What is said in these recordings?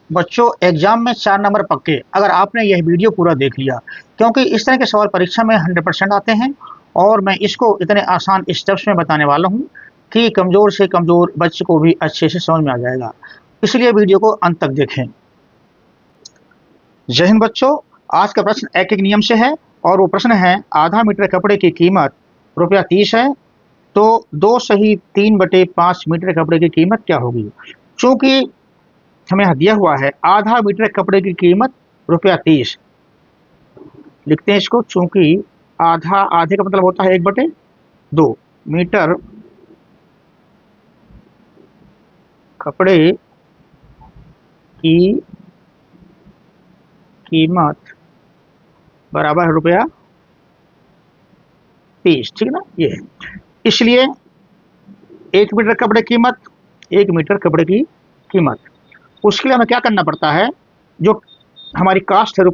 बच्चों, एग्जाम में 4 नंबर पक्के अगर आपने यह वीडियो पूरा देख लिया, क्योंकि इस तरह के सवाल परीक्षा में 100% आते हैं और मैं इसको इतने आसान स्टेप्स में बताने वाला हूं कि कमज़ोर से कमज़ोर बच्चे को भी अच्छे से समझ में आ जाएगा। इसलिए वीडियो को अंत तक देखें। जय हिंद बच्चों। आज का प्रश्न एक नियम से है और वो प्रश्न है, आधा मीटर कपड़े की कीमत ₹30 है, तो 2 सही 3/5 मीटर कपड़े की कीमत क्या होगी। चूंकि हमें यहाँ दिया हुआ है आधा मीटर कपड़े की कीमत ₹30, लिखते हैं इसको। चूंकि आधे का मतलब होता है 1/2 मीटर कपड़े की कीमत बराबर है ₹30, ठीक ना। ये है, इसलिए 1 मीटर कपड़े की कीमत, 1 मीटर कपड़े की कीमत, उसके लिए हमें क्या करना पड़ता है, जो हमारी कास्ट है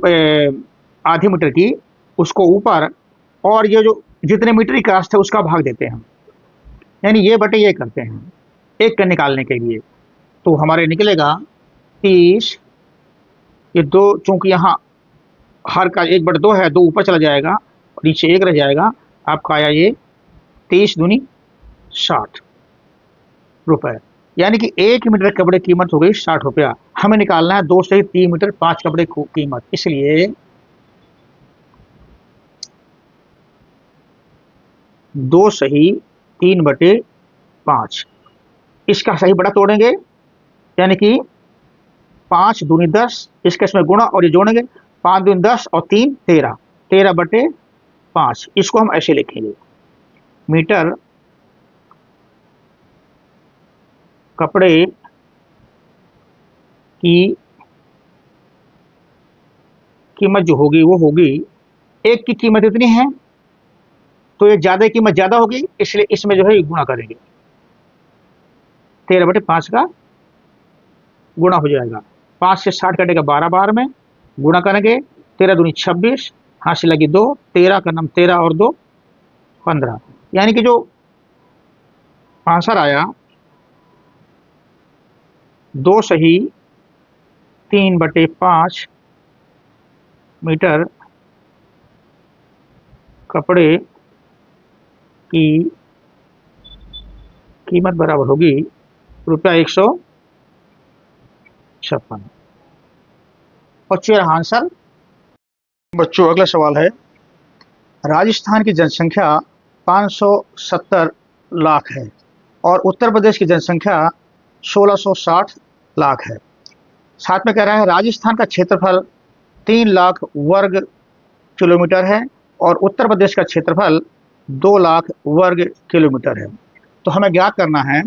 आधी मीटर की, उसको ऊपर, और ये जो जितने मीटर की कास्ट है उसका भाग देते हैं हम, यानी ये बटे ये करते हैं एक का निकालने के लिए। तो हमारे निकलेगा 30, ये 2, चूंकि यहाँ हर का 1/2 है, 2 ऊपर चला जाएगा और नीचे 1 रह जाएगा। आपका आया ये 30 दूनी 60 रुपए, यानी कि 1 मीटर कपड़े की कीमत हो गई 60 रुपया। हमें निकालना है 2 सही 3 मीटर 5 कपड़े की कीमत, इसलिए 2 सही 3/5, इसका सही बड़ा तोड़ेंगे, यानी कि 5 दूनी 10, इसके इसमें गुणा और ये जोड़ेंगे, 5 दूनी 10 और 3 13, 13/5। इसको हम ऐसे लिखेंगे, मीटर कपड़े की कीमत जो होगी वो होगी, एक की कीमत इतनी है तो ये ज्यादा कीमत ज्यादा होगी, इसलिए इसमें जो है गुणा करेंगे, 13/5 का गुणा हो जाएगा। 5 से 60 कटेगा 12 बार में, गुणा करेंगे, 13 दूनी 26, हासिल लगी 2, 13 का नाम 13 और 2 15, यानी कि जो आंसर आया 2 सही 3/5 मीटर कपड़े की कीमत बराबर होगी ₹156। बच्चों यह आंसर। बच्चों अगला सवाल है, राजस्थान की जनसंख्या 570 लाख है और उत्तर प्रदेश की जनसंख्या 1660 लाख है। साथ में कह रहा है राजस्थान का क्षेत्रफल 3 लाख वर्ग किलोमीटर है और उत्तर प्रदेश का क्षेत्रफल 2 लाख वर्ग किलोमीटर है। तो हमें ज्ञात करना है,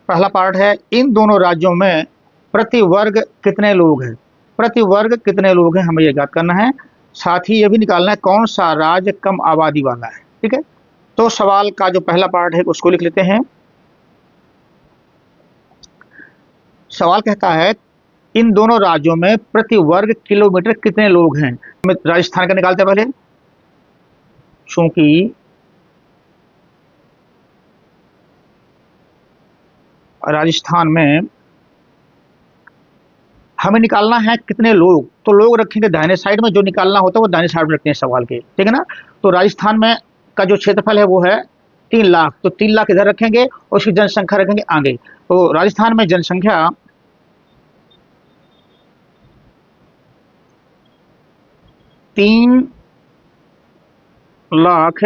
पहला पार्ट है, इन दोनों राज्यों में प्रति वर्ग कितने लोग हैं। प्रति वर्ग कितने लोग हैं हमें यह ज्ञात करना है। साथ ही यह भी निकालना है कौन सा राज्य कम आबादी वाला है। ठीक है, तो सवाल का जो पहला पार्ट है उसको लिख लेते हैं। सवाल कहता है, इन दोनों राज्यों में प्रति वर्ग किलोमीटर कितने लोग हैं। हमें राजस्थान का निकालते हैं पहले, चूंकि राजस्थान में हमें निकालना है कितने लोग, तो लोग रखेंगे दाहिने साइड में, जो निकालना होता है वो दाहिने साइड में रखते हैं सवाल के, ठीक है ना। तो राजस्थान में का जो क्षेत्रफल है वो है 3 लाख, तो 3 लाख इधर रखेंगे और उसकी जनसंख्या रखेंगे आगे। तो राजस्थान में जनसंख्या 3 लाख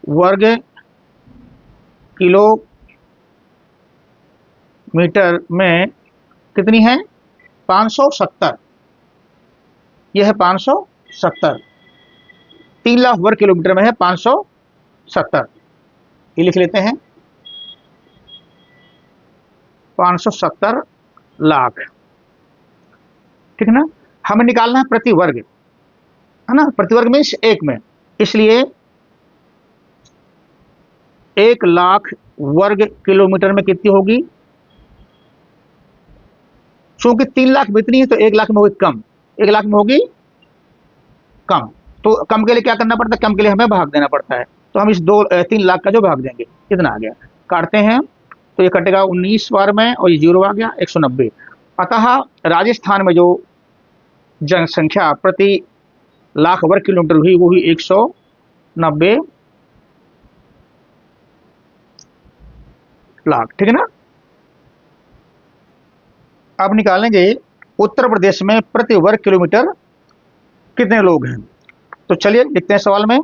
वर्ग किलोमीटर में कितनी है, 570। यह है 570, 3 लाख वर्ग किलोमीटर में है 570, ये लिख लेते हैं 570 लाख, ठीक है ना। हमें निकालना है प्रति वर्ग, है ना, प्रति वर्ग मीन्स एक में, इसलिए 1 लाख वर्ग किलोमीटर में कितनी होगी। चूंकि 3 लाख में इतनी है तो 1 लाख में होगी कम, 1 लाख में होगी कम। तो कम के लिए क्या करना पड़ता है, कम के लिए हमें भाग देना पड़ता है। तो हम इस 3 लाख का जो भाग देंगे, कितना आ गया, काटते हैं तो ये कटेगा 19 बार में और ये 0 आ गया 190। अतः राजस्थान में जो जनसंख्या प्रति लाख वर्ग किलोमीटर हुई वो हुई 190 लाख। ठीक है ना। अब निकालेंगे उत्तर प्रदेश में प्रति वर्ग किलोमीटर कितने लोग हैं। तो चलिए लिखते हैं सवाल में,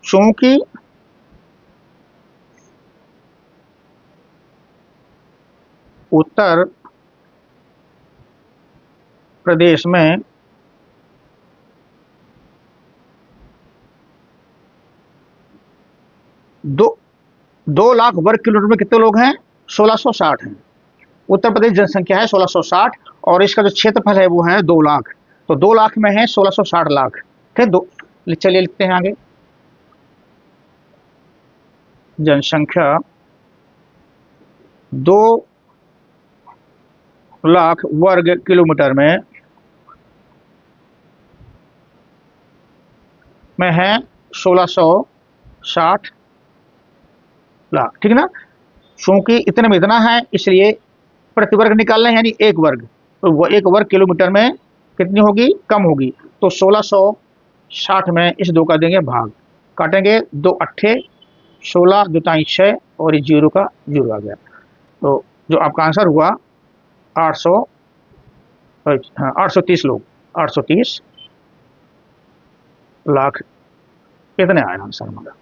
चूंकि उत्तर प्रदेश में दो लाख वर्ग किलोमीटर में कितने लोग हैं, 1660 हैं। उत्तर प्रदेश जनसंख्या है 1660 और इसका जो क्षेत्रफल है वो है 2 लाख, तो 2 लाख में है 1660 लाख। ठीक, दो चलिए लिखते हैं आगे, जनसंख्या 2 लाख वर्ग किलोमीटर में है 1660 लाख। ठीक है ना। चूंकि इतने में इतना है इसलिए प्रति वर्ग निकालना है, यानी एक वर्ग, तो वो एक वर्ग किलोमीटर में कितनी होगी, कम होगी। तो 1660 में इस 2 का देंगे भाग, काटेंगे 2 अट्ठे 16 2 ताई 6 और ये 0 का 0 आ गया। तो जो आपका आंसर हुआ 830 लोग, 830 लाख इतने आए आंसर हमारा।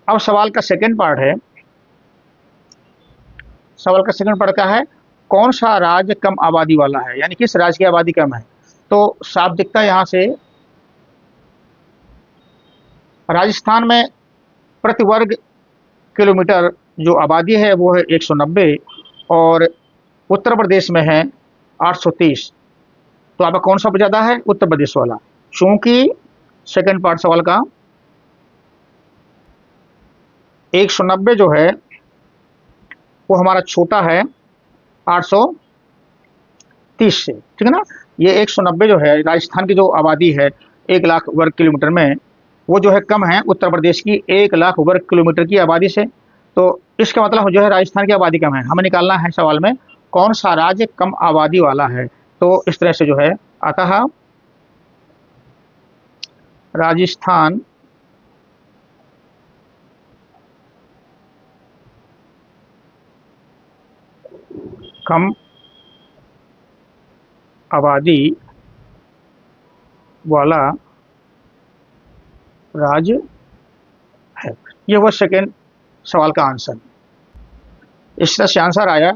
अब सवाल का सेकंड पार्ट है, सवाल का सेकंड पार्ट क्या है, कौन सा राज्य कम आबादी वाला है, यानी किस राज्य की आबादी कम है। तो साफ दिखता है यहां से, राजस्थान में प्रति वर्ग किलोमीटर जो आबादी है वो है 190 और उत्तर प्रदेश में है 830। तो आपका कौन सा ज्यादा है, उत्तर प्रदेश वाला। चूंकि सेकंड पार्ट सवाल का 190 जो है वो हमारा छोटा है 830 से। ठीक है ना। ये 190 जो है राजस्थान की जो आबादी है 1 लाख वर्ग किलोमीटर में, वो जो है कम है उत्तर प्रदेश की 1 लाख वर्ग किलोमीटर की आबादी से। तो इसका मतलब जो है राजस्थान की आबादी कम है। हमें निकालना है सवाल में कौन सा राज्य कम आबादी वाला है। तो इस तरह से जो है, अतः राजस्थान कम आबादी वाला राज्य है। ये वो सेकेंड सवाल का आंसर। इस तरह से आंसर आया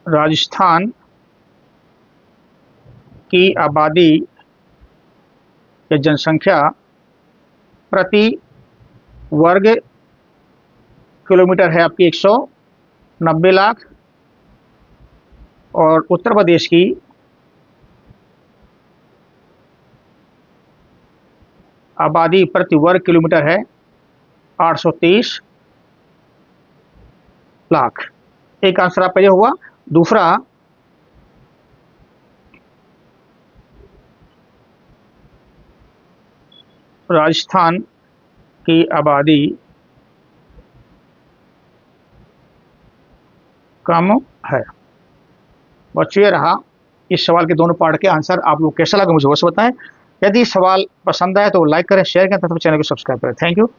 राजस्थान की आबादी या जनसंख्या प्रति वर्ग किलोमीटर है आपकी 190 लाख और उत्तर प्रदेश की आबादी प्रति वर्ग किलोमीटर है 830 लाख। एक आंसर आपका यह हुआ। दूसरा, राजस्थान की आबादी कम है। बस ये रहा इस सवाल के दोनों पार्ट के आंसर। आप लोग कैसा लगा मुझे अवश्य बताएं। यदि सवाल पसंद आए तो लाइक करें, शेयर करें तथा चैनल को सब्सक्राइब करें। Thank you.